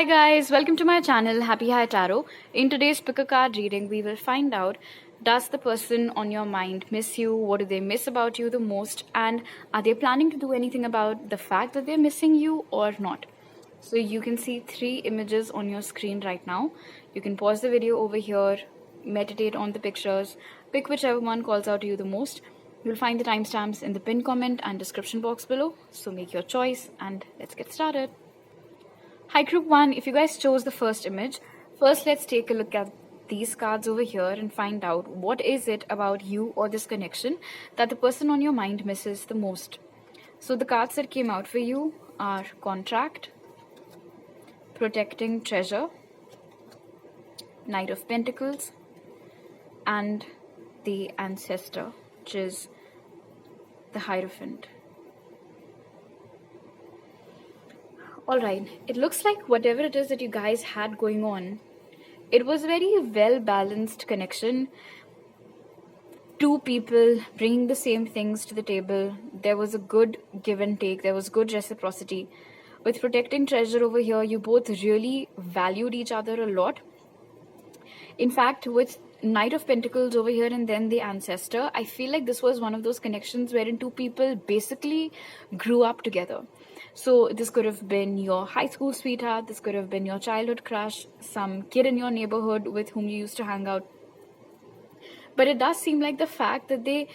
Hi guys, welcome to my channel Happy High Tarot. In today's pick a card reading, we will find out, does the person on your mind miss you? What do they miss about you the most? And are they planning to do anything about the fact that they're missing you or not? So you can see 3 images on your screen right now. You can pause the video over here, meditate on the pictures, pick whichever one calls out to you the most. You'll find the timestamps in the pinned comment and description box below. So make your choice and let's get started. Hi group 1, if you guys chose the first image, first let's take a look at these cards over here and find out what is it about you or this connection that the person on your mind misses the most. So the cards that came out for you are Contract, Protecting Treasure, Knight of Pentacles, and the Ancestor, which is the Hierophant. Alright, it looks like whatever it is that you guys had going on, it was a very well-balanced connection. 2 people bringing the same things to the table. There was a good give and take. There was good reciprocity. With Protecting Treasure over here, you both really valued each other a lot. In fact, with Knight of Pentacles over here and then the Ancestor, I feel like this was one of those connections wherein 2 people basically grew up together. So this could have been your high school sweetheart, this could have been your childhood crush, some kid in your neighborhood with whom you used to hang out. But it does seem like the fact that they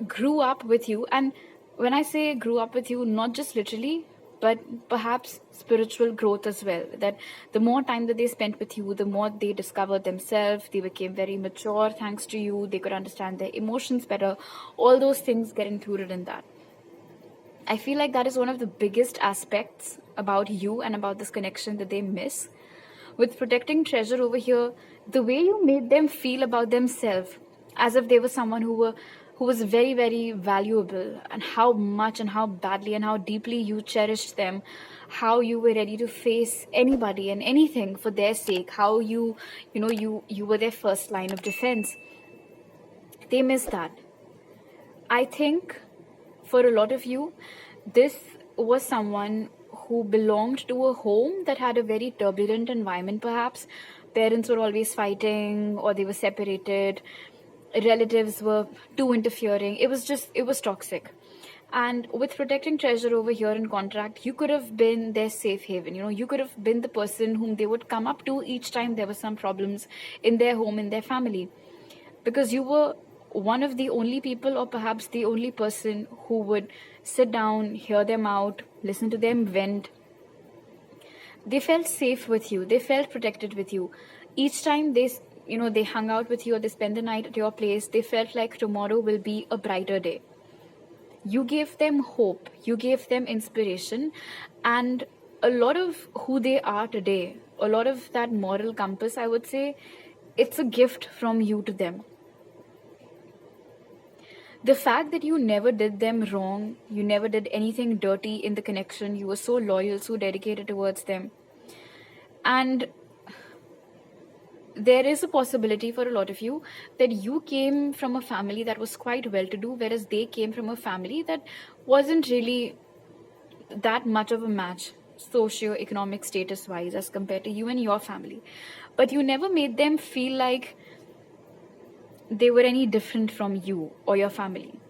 grew up with you, and when I say grew up with you, not just literally, but perhaps spiritual growth as well. That the more time that they spent with you, the more they discovered themselves, they became very mature thanks to you, they could understand their emotions better. All those things get included in that. I feel like that is one of the biggest aspects about you and about this connection that they miss. With Protecting Treasure over here, the way you made them feel about themselves, as if they were someone who was very, very valuable, and how much and how badly and how deeply you cherished them, how you were ready to face anybody and anything for their sake, how you were their first line of defense. They miss that. I think for a lot of you, this was someone who belonged to a home that had a very turbulent environment perhaps. Parents were always fighting, or they were separated. Relatives were too interfering. It was toxic. And with Protecting Treasure over here in Contract, you could have been their safe haven. You could have been the person whom they would come up to each time there were some problems in their home, in their family. Because you were one of the only people, or perhaps the only person, who would sit down, hear them out, listen to them vent. They felt safe with you. They felt protected with you. Each time they hung out with you or they spent the night at your place, they felt like tomorrow will be a brighter day. You gave them hope. You gave them inspiration. And a lot of who they are today, a lot of that moral compass, I would say, it's a gift from you to them. The fact that you never did them wrong, you never did anything dirty in the connection, you were so loyal, so dedicated towards them. And there is a possibility for a lot of you that you came from a family that was quite well-to-do, whereas they came from a family that wasn't really that much of a match socio-economic status-wise as compared to you and your family. But you never made them feel like they were any different from you or your family.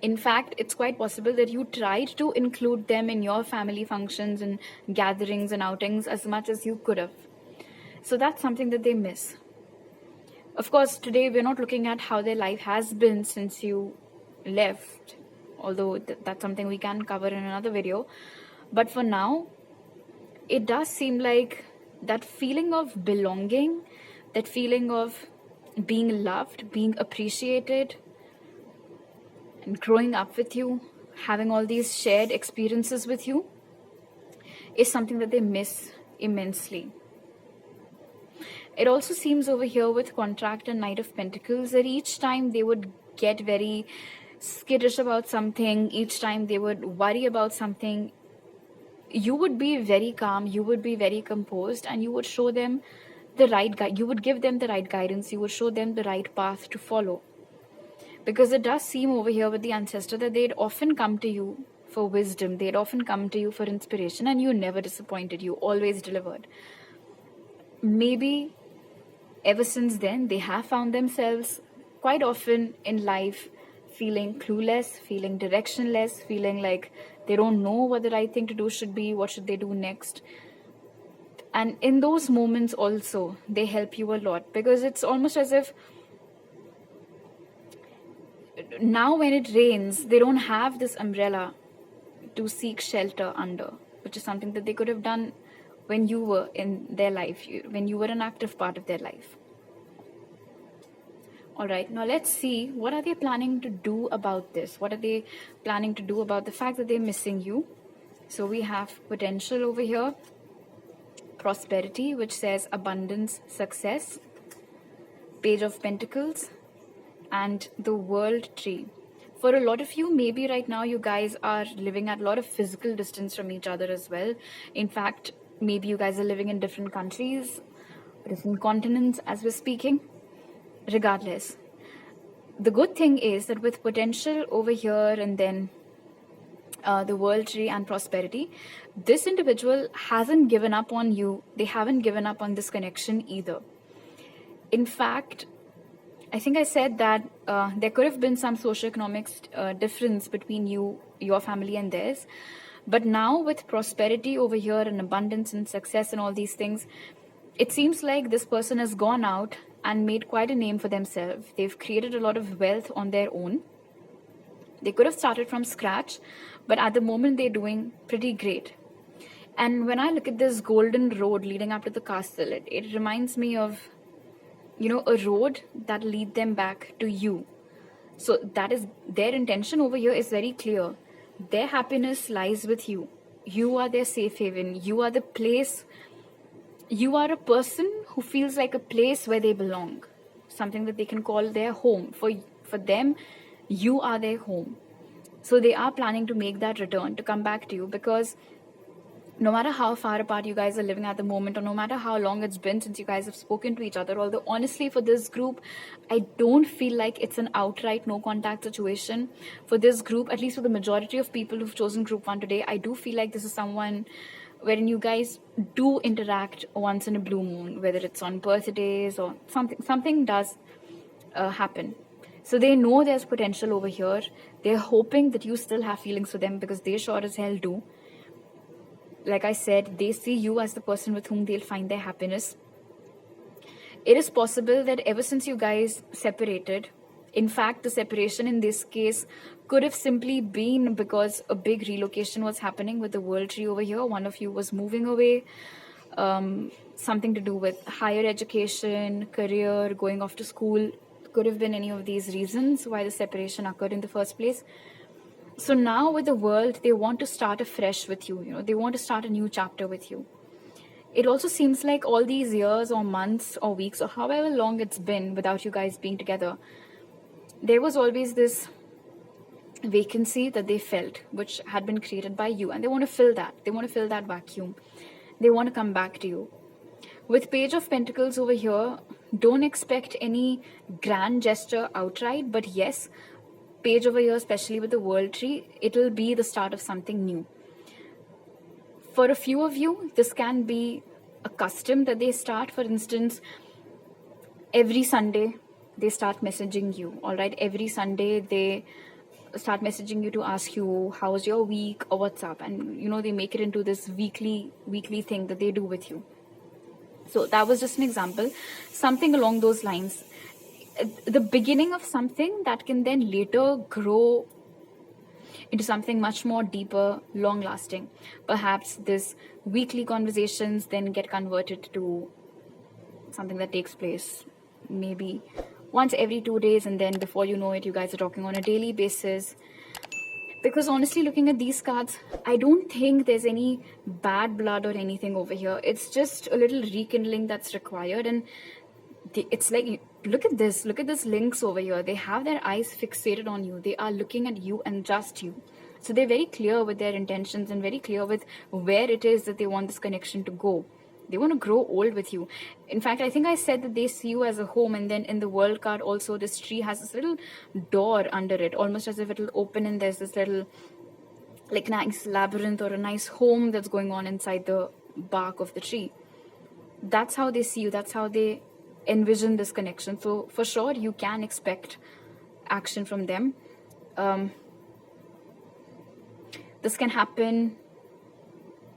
In fact, it's quite possible that you tried to include them in your family functions and gatherings and outings as much as you could have. So that's something that they miss. Of course, today we're not looking at how their life has been since you left, although that's something we can cover in another video. But for now, it does seem like that feeling of belonging, that feeling of being loved, being appreciated, and growing up with you, having all these shared experiences with you, is something that they miss immensely. It also seems over here with Contract and Knight of Pentacles that each time they would get very skittish about something, each time they would worry about something, you would be very calm, you would be very composed, and you would show them the right guide. You would give them the right guidance. You would show them the right path to follow. Because it does seem over here with the Ancestor that they'd often come to you for wisdom. They'd often come to you for inspiration, and you never disappointed. You always delivered. Maybe ever since then, they have found themselves quite often in life feeling clueless, feeling directionless, feeling like they don't know what the right thing to do should be, what should they do next. And in those moments also, they help you a lot, because it's almost as if now when it rains, they don't have this umbrella to seek shelter under, which is something that they could have done when you were in their life, when you were an active part of their life. All right, now let's see, what are they planning to do about this? What are they planning to do about the fact that they're missing you? So we have potential over here, prosperity, which says abundance, success, Page of Pentacles, and the World Tree. For a lot of you, maybe right now you guys are living at a lot of physical distance from each other as well. In fact, maybe you guys are living in different countries, different continents as we're speaking. Regardless, the good thing is that with potential over here and then the World Tree and prosperity, this individual hasn't given up on you. They haven't given up on this connection either. In fact, I think I said that there could have been some socioeconomic difference between you, your family and theirs. But now with prosperity over here and abundance and success and all these things, it seems like this person has gone out and made quite a name for themselves. They've created a lot of wealth on their own. They could have started from scratch, but at the moment they're doing pretty great. And when I look at this golden road leading up to the castle, it reminds me of, you know, a road that lead them back to you. So that is their intention over here is very clear. Their happiness lies with you. You are their safe haven. You are the place. You are a person who feels like a place where they belong, something that they can call their home. For them, you are their home. So they are planning to make that return, to come back to you, because no matter how far apart you guys are living at the moment, or no matter how long it's been since you guys have spoken to each other, although honestly for this group, I don't feel like it's an outright no contact situation. For this group, at least for the majority of people who've chosen group 1 today, I do feel like this is someone wherein you guys do interact once in a blue moon, whether it's on birthdays or something does happen. So they know there's potential over here. They're hoping that you still have feelings for them, because they sure as hell do. Like I said, they see you as the person with whom they'll find their happiness. It is possible that ever since you guys separated, in fact, the separation in this case could have simply been because a big relocation was happening with the World Tree over here. One of you was moving away, something to do with higher education, career, going off to school. Could have been any of these reasons why the separation occurred in the first place. So now with the world, they want to start afresh with you. You know, they want to start a new chapter with you. It also seems like all these years or months or weeks or however long it's been without you guys being together, there was always this vacancy that they felt, which had been created by you, and they want to fill that. They want to fill that vacuum. They want to come back to you. With Page of Pentacles over here, don't expect any grand gesture outright, but yes, Page over here, especially with the World Tree, it'll be the start of something new. For a few of you, this can be a custom that they start. For instance, every Sunday, they start messaging you, all right? Every Sunday, they start messaging you to ask you, how's your week or what's up? And, you know, they make it into this weekly thing that they do with you. So that was just an example, something along those lines. The beginning of something that can then later grow into something much more deeper, long-lasting. Perhaps this weekly conversations then get converted to something that takes place maybe once every 2 days, and then before you know it, you guys are talking on a daily basis. Because honestly, looking at these cards, I don't think there's any bad blood or anything over here. It's just a little rekindling that's required. And it's like, look at this links over here. They have their eyes fixated on you. They are looking at you and just you. So they're very clear with their intentions and very clear with where it is that they want this connection to go. They want to grow old with you. In fact, I think I said that they see you as a home, and then in the world card also, this tree has this little door under it, almost as if it'll open and there's this little like nice labyrinth or a nice home that's going on inside the bark of the tree. That's how they see you. That's how they envision this connection. So for sure, you can expect action from them. This can happen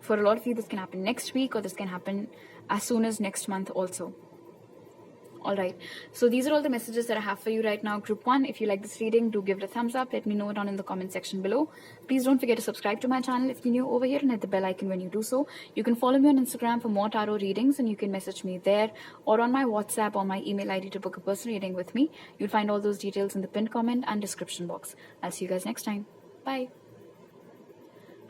for a lot of you. This can happen next week, or this can happen as soon as next month also. All right, so these are all the messages that I have for you right now. Group 1, if you like this reading, do give it a thumbs up. Let me know down in the comment section below. Please don't forget to subscribe to my channel if you're new over here, and hit the bell icon when you do so. You can follow me on Instagram for more tarot readings, and you can message me there or on my WhatsApp or my email ID to book a personal reading with me. You'll find all those details in the pinned comment and description box. I'll see you guys next time. Bye.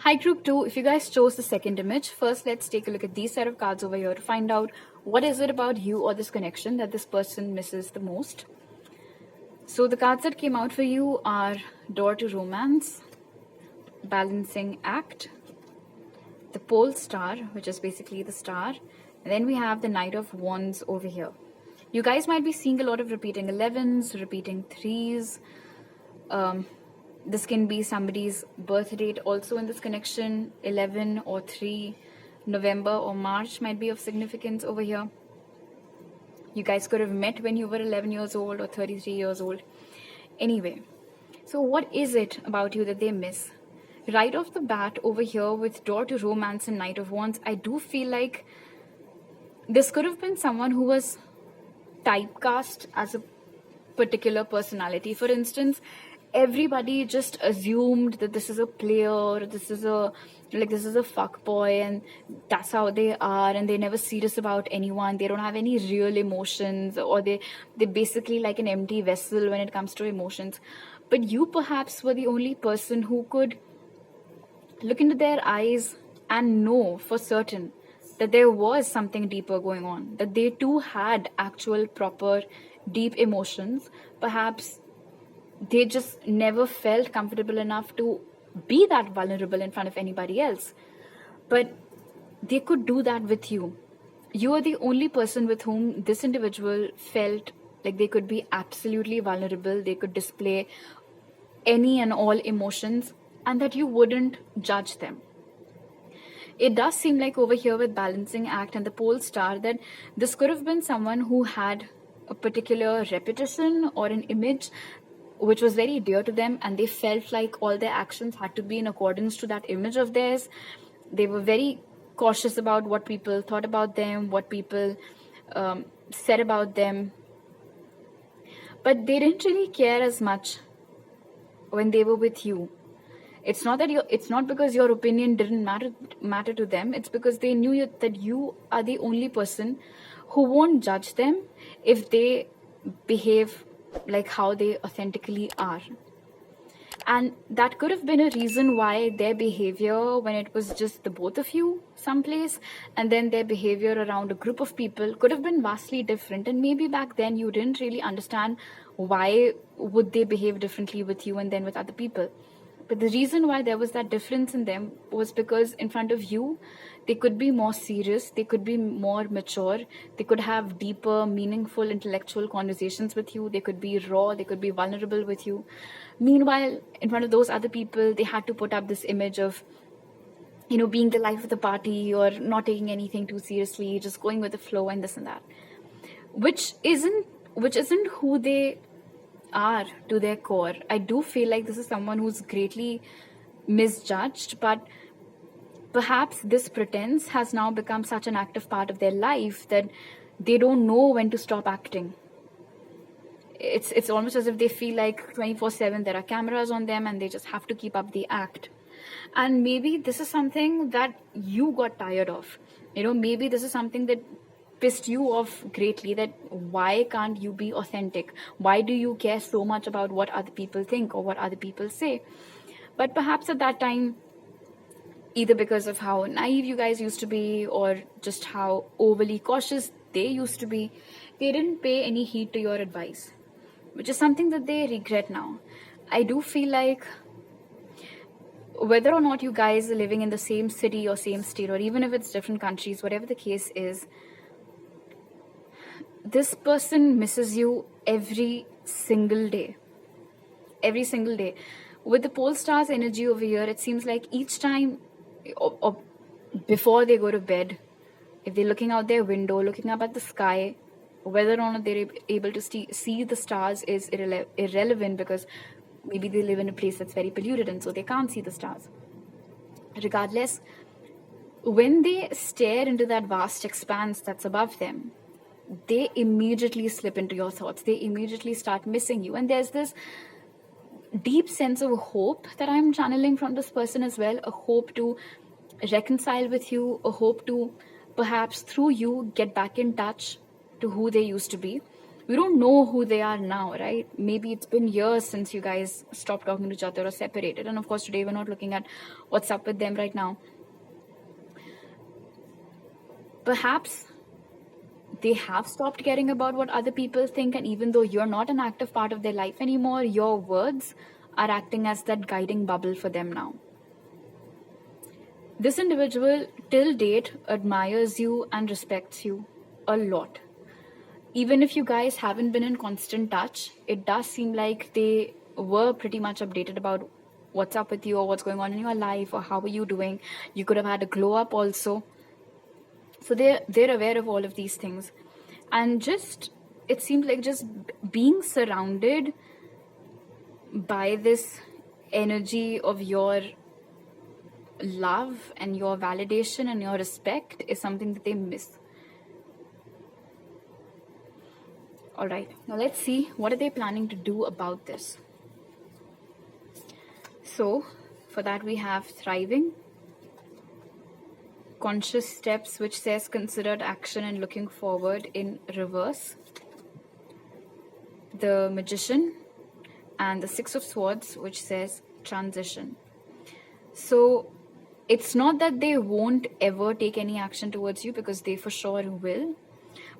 Hi group 2, if you guys chose the second image, first let's take a look at these set of cards over here to find out what is it about you or this connection that this person misses the most. So the cards that came out for you are Door to Romance, Balancing Act, the Pole Star, which is basically the star, and then we have the Knight of Wands over here. You guys might be seeing a lot of repeating 11s, repeating 3s. This can be somebody's birth date also in this connection. 11 or 3, November or March might be of significance over here. You guys could have met when you were 11 years old or 33 years old. Anyway, so what is it about you that they miss? Right off the bat over here with Door to Romance and Knight of Wands, I do feel like this could have been someone who was typecast as a particular personality. For instance, everybody just assumed that this is a player, this is a fuckboy, and that's how they are, and they're never serious about anyone. They don't have any real emotions, or they're basically like an empty vessel when it comes to emotions. But you perhaps were the only person who could look into their eyes and know for certain that there was something deeper going on, that they too had actual proper deep emotions. Perhaps they just never felt comfortable enough to be that vulnerable in front of anybody else. But they could do that with you. You are the only person with whom this individual felt like they could be absolutely vulnerable. They could display any and all emotions, and that you wouldn't judge them. It does seem like over here with Balancing Act and the Pole Star that this could have been someone who had a particular repetition or an image which was very dear to them, and they felt like all their actions had to be in accordance to that image of theirs. They were very cautious about what people thought about them, what people said about them, but they didn't really care as much when they were with you. It's not because your opinion didn't matter to them. It's because they knew that you are the only person who won't judge them if they behave like how they authentically are. And that could have been a reason why their behavior when it was just the both of you someplace, and then their behavior around a group of people could have been vastly different. And maybe back then you didn't really understand why would they behave differently with you and then with other people. But the reason why there was that difference in them was because in front of you, they could be more serious, they could be more mature, they could have deeper, meaningful, intellectual conversations with you, they could be raw, they could be vulnerable with you. Meanwhile, in front of those other people, they had to put up this image of, being the life of the party, or not taking anything too seriously, just going with the flow and this and that. Which isn't who they are to their core. I do feel like this is someone who's greatly misjudged, but perhaps this pretense has now become such an active part of their life that they don't know when to stop acting. It's almost as if they feel like 24/7 there are cameras on them and they just have to keep up the act. And maybe this is something that you got tired of. Maybe this is something that pissed you off greatly, that why can't you be authentic? Why do you care so much about what other people think or what other people say? But perhaps at that time, either because of how naive you guys used to be or just how overly cautious they used to be, they didn't pay any heed to your advice, which is something that they regret now. I do feel like whether or not you guys are living in the same city or same state, or even if it's different countries, whatever the case is, this person misses you every single day. Every single day. with the pole stars energy over here, it seems like each time or before they go to bed, if they're looking out their window, looking up at the sky, whether or not they're able to see the stars is irrelevant, because maybe they live in a place that's very polluted and so they can't see the stars. Regardless, when they stare into that vast expanse that's above them, they immediately slip into your thoughts. They immediately start missing you. And there's this deep sense of hope that I'm channeling from this person as well, a hope to reconcile with you, a hope to perhaps through you get back in touch to who they used to be. We don't know who they are now, right? Maybe it's been years since you guys stopped talking to each other or separated. And of course, today we're not looking at what's up with them right now. Perhaps they have stopped caring about what other people think, and even though you're not an active part of their life anymore, your words are acting as that guiding bubble for them now. This individual till date admires you and respects you a lot. Even if you guys haven't been in constant touch, it does seem like they were pretty much updated about what's up with you or what's going on in your life or how are you doing. You could have had a glow up also. So they're aware of all of these things. And just, it seems like just being surrounded by this energy of your love and your validation and your respect is something that they miss. All right, now let's see, what are they planning to do about this? So for that we have thriving, conscious steps, which says considered action and looking forward in reverse, the Magician, and the Six of Swords, which says transition. So it's not that they won't ever take any action towards you, because they for sure will.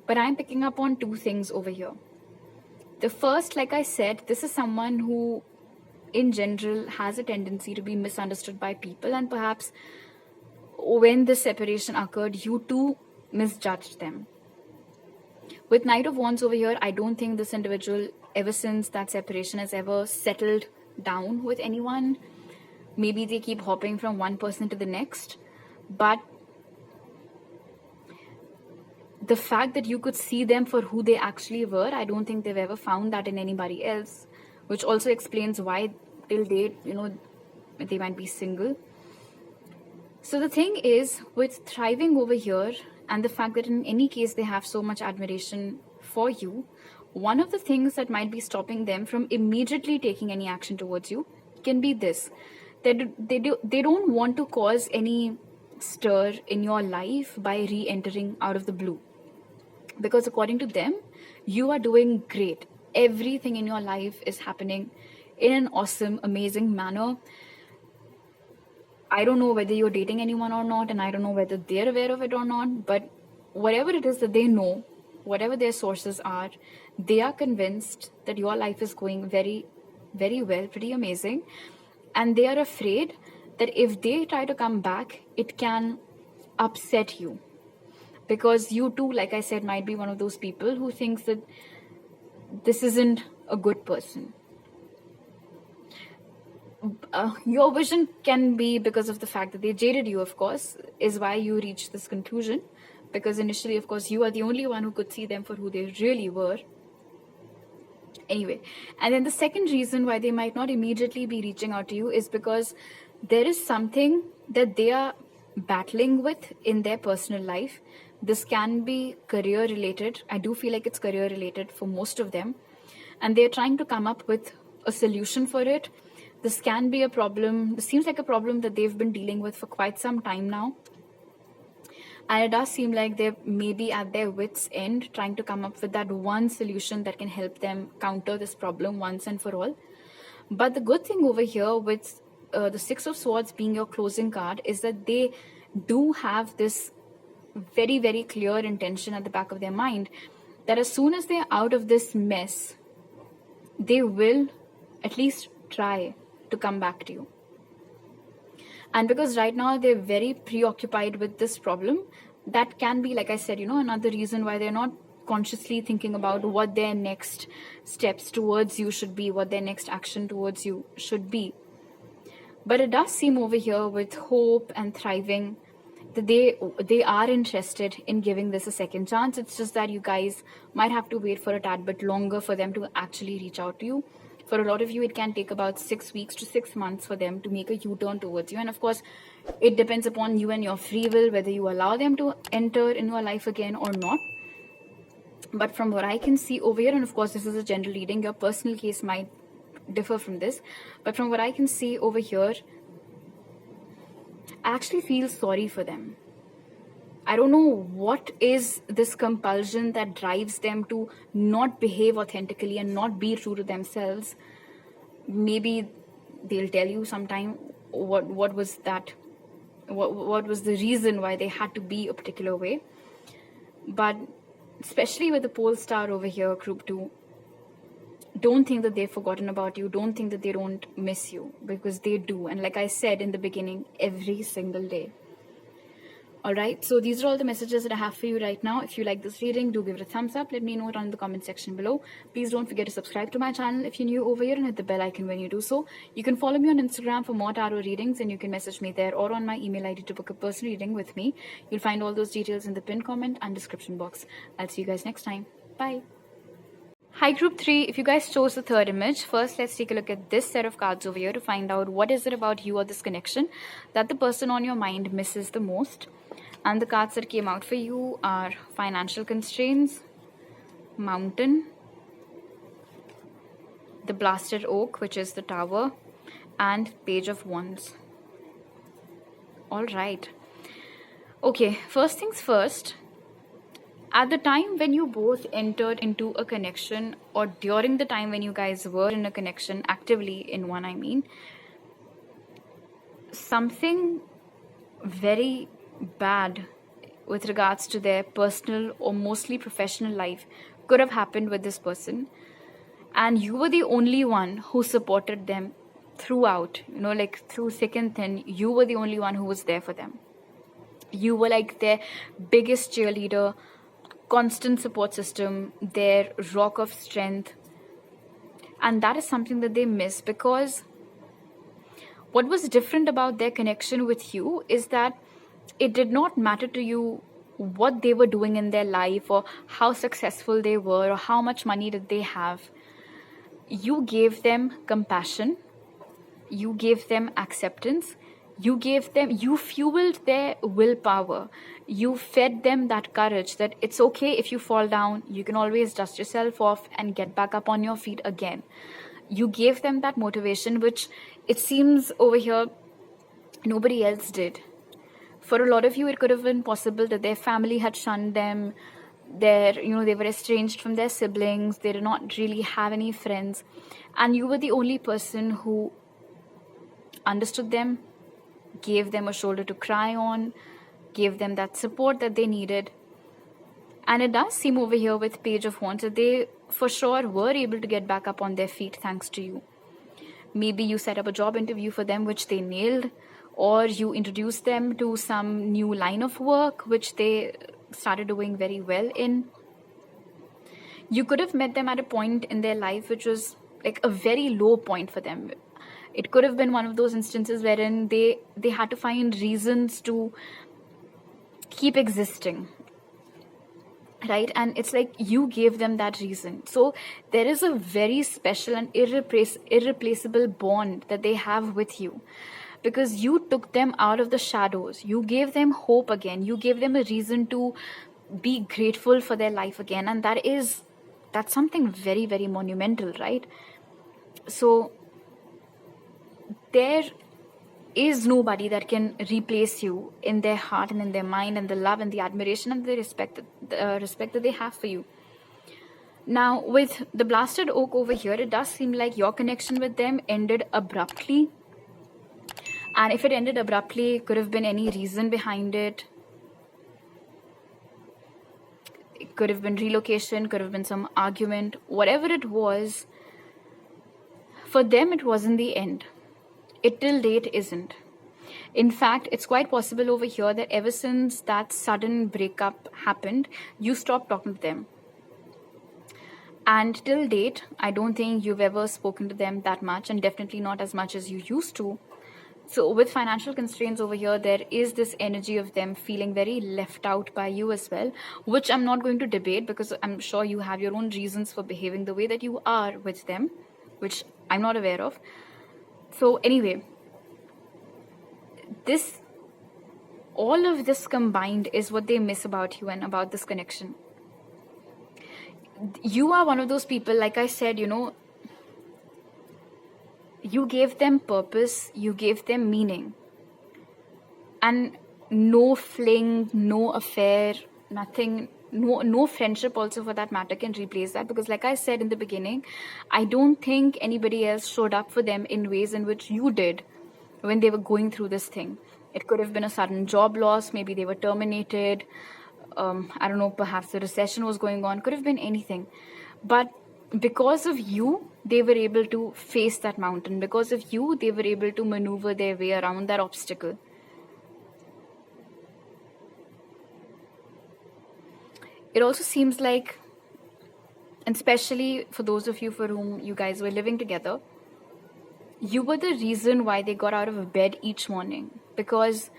But I'm picking up on two things over here. The first, like I said, this is someone who in general has a tendency to be misunderstood by people, and perhaps when this separation occurred, you too misjudged them. With Knight of Wands over here, I don't think this individual, ever since that separation, has ever settled down with anyone. Maybe they keep hopping from one person to the next, but the fact that you could see them for who they actually were, I don't think they've ever found that in anybody else, which also explains why till date, they might be single. So the thing is, with thriving over here, and the fact that in any case they have so much admiration for you, one of the things that might be stopping them from immediately taking any action towards you can be this: they don't want to cause any stir in your life by re-entering out of the blue, because according to them, you are doing great. Everything in your life is happening in an awesome, amazing manner. I don't know whether you're dating anyone or not, and I don't know whether they're aware of it or not, but whatever it is that they know, whatever their sources are, they are convinced that your life is going very, very well, pretty amazing. And they are afraid that if they try to come back, it can upset you. Because you too, like I said, might be one of those people who thinks that this isn't a good person. Your vision can be because of the fact that they jaded you, of course, is why you reached this conclusion. Because initially, of course, you are the only one who could see them for who they really were. Anyway, and then the second reason why they might not immediately be reaching out to you is because there is something that they are battling with in their personal life. This can be career related. I do feel like it's career related for most of them. And they're trying to come up with a solution for it. This can be a problem. This seems like a problem that they've been dealing with for quite some time now. And it does seem like they're maybe at their wits' end trying to come up with that one solution that can help them counter this problem once and for all. But the good thing over here with the Six of Swords being your closing card is that they do have this very, very clear intention at the back of their mind that as soon as they're out of this mess, they will at least try to come back to you. And because right now they're very preoccupied with this problem, that can be, like I said, another reason why they're not consciously thinking about what their next steps towards you should be, what their next action towards you should be. But it does seem over here with hope and thriving that they are interested in giving this a second chance. It's just that you guys might have to wait for a tad bit longer for them to actually reach out to you. For a lot of you, it can take about 6 weeks to 6 months for them to make a U-turn towards you. And of course, it depends upon you and your free will, whether you allow them to enter in your life again or not. But from what I can see over here, and of course, this is a general reading, your personal case might differ from this. But from what I can see over here, I actually feel sorry for them. I don't know what is this compulsion that drives them to not behave authentically and not be true to themselves. Maybe they'll tell you sometime what was that, what was the reason why they had to be a particular way. But especially with the pole star over here, group 2, don't think that they've forgotten about you. Don't think that they don't miss you, because they do. And like I said in the beginning, every single day. Alright, so these are all the messages that I have for you right now. If you like this reading, do give it a thumbs up. Let me know down in the comment section below. Please don't forget to subscribe to my channel if you're new over here, and hit the bell icon when you do so. You can follow me on Instagram for more tarot readings, and you can message me there or on my email ID to book a personal reading with me. You'll find all those details in the pinned comment and description box. I'll see you guys next time. Bye. Hi group 3, if you guys chose the third image, first let's take a look at this set of cards over here to find out what is it about you or this connection that the person on your mind misses the most. And the cards that came out for you are Financial Constraints, Mountain, the Blasted Oak, which is the Tower, and Page of Wands. Alright. Okay, first things first. At the time when you both entered into a connection, or during the time when you guys were in a connection, actively in one I mean, something very bad with regards to their personal or mostly professional life could have happened with this person. And you were the only one who supported them throughout, like through thick and thin. You were the only one who was there for them. You were like their biggest cheerleader, constant support system, their rock of strength. And that is something that they miss, because what was different about their connection with you is that it did not matter to you what they were doing in their life, or how successful they were, or how much money did they have. You gave them compassion, you gave them acceptance, you fueled their willpower. You fed them that courage that it's okay if you fall down, you can always dust yourself off and get back up on your feet again. You gave them that motivation, which it seems over here nobody else did. For a lot of you, it could have been possible that their family had shunned them. They were estranged from their siblings. They did not really have any friends. And you were the only person who understood them, gave them a shoulder to cry on, gave them that support that they needed. And it does seem over here with Page of Wands that they for sure were able to get back up on their feet thanks to you. Maybe you set up a job interview for them, which they nailed, or you introduced them to some new line of work, which they started doing very well in. You could have met them at a point in their life which was like a very low point for them. It could have been one of those instances wherein they had to find reasons to keep existing, right? And it's like you gave them that reason. So there is a very special and irreplaceable bond that they have with you, because you took them out of the shadows. You gave them hope again. You gave them a reason to be grateful for their life again. And that's something very, very monumental, right? So there is nobody that can replace you in their heart and in their mind, and the love and the admiration and the respect that they have for you. Now, with the Blasted Oak over here, it does seem like your connection with them ended abruptly. And if it ended abruptly, it could have been any reason behind it. It could have been relocation, could have been some argument, whatever it was. For them, it wasn't the end. It till date isn't. In fact, it's quite possible over here that ever since that sudden breakup happened, you stopped talking to them. And till date, I don't think you've ever spoken to them that much, and definitely not as much as you used to. So with financial constraints over here, there is this energy of them feeling very left out by you as well, which I'm not going to debate, because I'm sure you have your own reasons for behaving the way that you are with them, which I'm not aware of. So anyway, all of this combined is what they miss about you and about this connection. You are one of those people, like I said, you gave them purpose, you gave them meaning. And no fling, no affair, nothing, no friendship also for that matter can replace that. Because like I said in the beginning, I don't think anybody else showed up for them in ways in which you did when they were going through this thing. It could have been a sudden job loss, maybe they were terminated, I don't know, perhaps the recession was going on, could have been anything. But because of you, they were able to face that mountain. Because of you, they were able to maneuver their way around that obstacle. It also seems like, and especially for those of you for whom you guys were living together, you were the reason why they got out of bed each morning. Because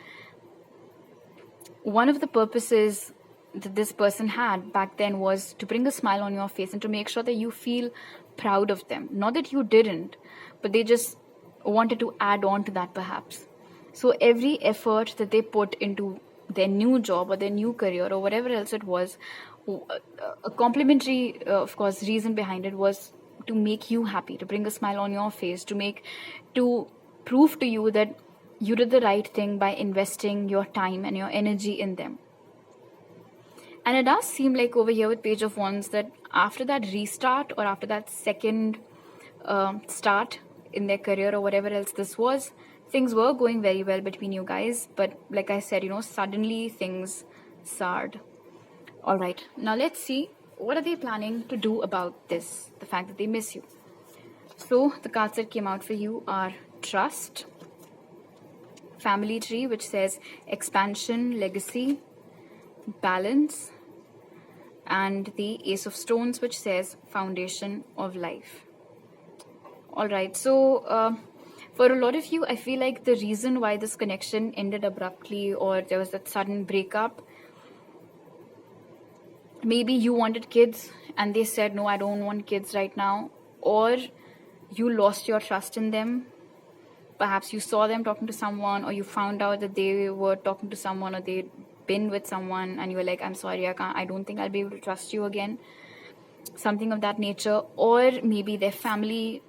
one of the purposes that this person had back then was to bring a smile on your face and to make sure that you feel proud of them. Not that you didn't, but they just wanted to add on to that perhaps. So every effort that they put into their new job or their new career or whatever else it was, a complimentary, of course, reason behind it was to make you happy, to bring a smile on your face, to prove to you that you did the right thing by investing your time and your energy in them. And it does seem like over here with Page of Wands that after that restart or after that second start in their career or whatever else this was, things were going very well between you guys. But like I said, suddenly things soured. All right, now let's see, what are they planning to do about this, the fact that they miss you? So the cards that came out for you are Trust, Family Tree, which says Expansion, Legacy, Balance, and the Ace of Stones, which says Foundation of Life. All right, so for a lot of you, I feel like the reason why this connection ended abruptly or there was that sudden breakup, maybe you wanted kids and they said, no, I don't want kids right now. Or you lost your trust in them. Perhaps you saw them talking to someone, or you found out that they were talking to someone, or they'd been with someone, and you were like, I'm sorry, I don't think I'll be able to trust you again. Something of that nature. Or maybe their family,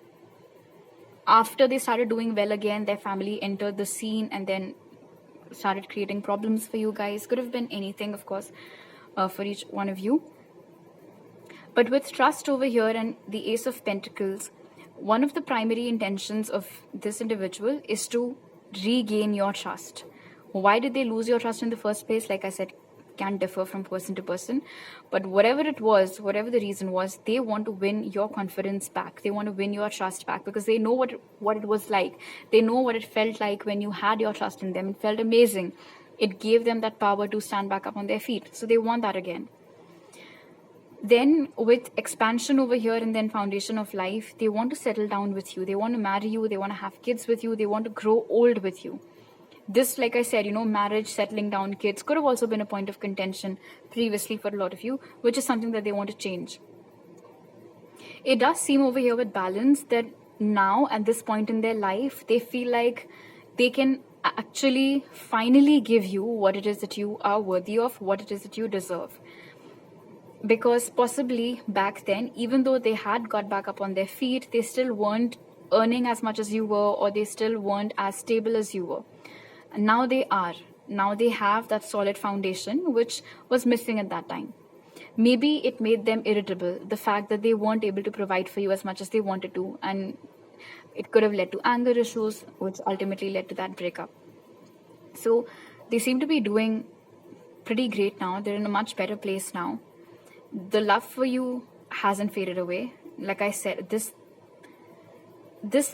after they started doing well again, their family entered the scene and then started creating problems for you guys. Could have been anything, of course, for each one of you. But with Trust over here and the Ace of Pentacles, one of the primary intentions of this individual is to regain your trust. Why did they lose your trust in the first place? Like I said, can differ from person to person. But whatever it was, whatever the reason was, they want to win your confidence back. They want to win your trust back because they know what it was like. They know what it felt like when you had your trust in them. It felt amazing. It gave them that power to stand back up on their feet. So they want that again. Then with Expansion over here and then Foundation of Life, they want to settle down with you. They want to marry you. They want to have kids with you. They want to grow old with you. This, like I said, marriage, settling down, kids could have also been a point of contention previously for a lot of you, which is something that they want to change. It does seem over here with Balance that now at this point in their life, they feel like they can actually finally give you what it is that you are worthy of, what it is that you deserve. Because possibly back then, even though they had got back up on their feet, they still weren't earning as much as you were, or they still weren't as stable as you were. And now they are. Now they have that solid foundation, which was missing at that time. Maybe it made them irritable, the fact that they weren't able to provide for you as much as they wanted to. And it could have led to anger issues, which ultimately led to that breakup. So they seem to be doing pretty great now. They're in a much better place now. The love for you hasn't faded away. Like I said, this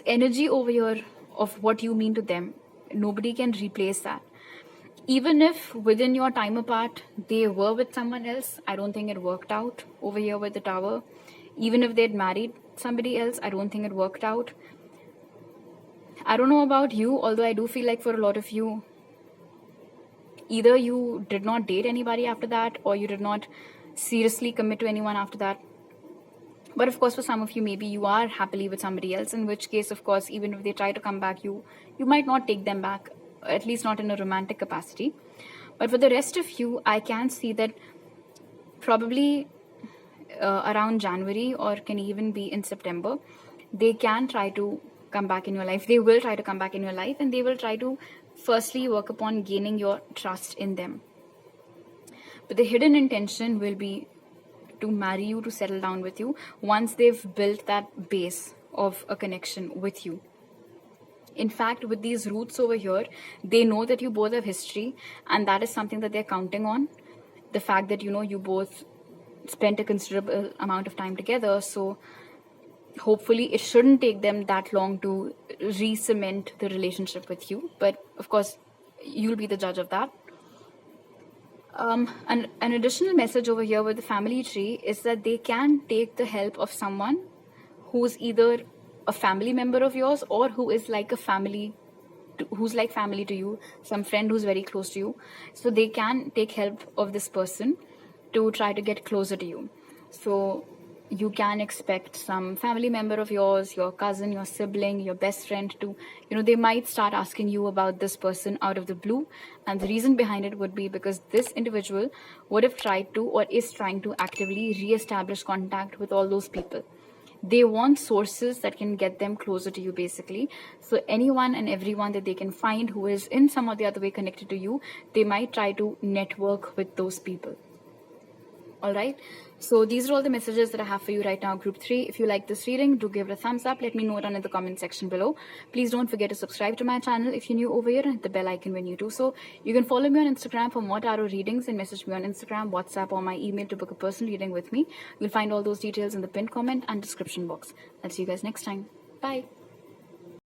energy over here of what you mean to them, nobody can replace that. Even if within your time apart, they were with someone else, I don't think it worked out over here with the Tower. Even if they'd married somebody else, I don't think it worked out. I don't know about you, although I do feel like for a lot of you, either you did not date anybody after that, or you did not seriously commit to anyone after that. But of course, for some of you, maybe you are happily with somebody else, in which case, of course, even if they try to come back, you might not take them back, at least not in a romantic capacity. But for the rest of you, I can see that probably around January, or can even be in September, they can try to come back in your life. They will try to come back in your life, and they will try to firstly work upon gaining your trust in them. But the hidden intention will be to marry you, to settle down with you, once they've built that base of a connection with you. In fact, with these roots over here, they know that you both have history, and that is something that they're counting on. The fact that, you both spent a considerable amount of time together, so hopefully it shouldn't take them that long to re-cement the relationship with you. But of course, you'll be the judge of that. An additional message over here with the family tree is that they can take the help of someone who's either a family member of yours, or who is like a family, who's like family to you, some friend who's very close to you. So they can take help of this person to try to get closer to you. So you can expect some family member of yours, your cousin, your sibling, your best friend to, they might start asking you about this person out of the blue. And the reason behind it would be because this individual would have tried to, or is trying to, actively re-establish contact with all those people. They want sources that can get them closer to you, basically. So anyone and everyone that they can find who is in some or the other way connected to you, they might try to network with those people. All right, so these are all the messages that I have for you right now, group 3. If you like this reading, do give it a thumbs up. Let me know it down in the comment section below. Please don't forget to subscribe to my channel if you're new over here, and hit the bell icon when you do so. You can follow me on Instagram for more tarot readings, and message me on Instagram, WhatsApp, or my email to book a personal reading with me. You'll find all those details in the pinned comment and description box. I'll see you guys next time. Bye.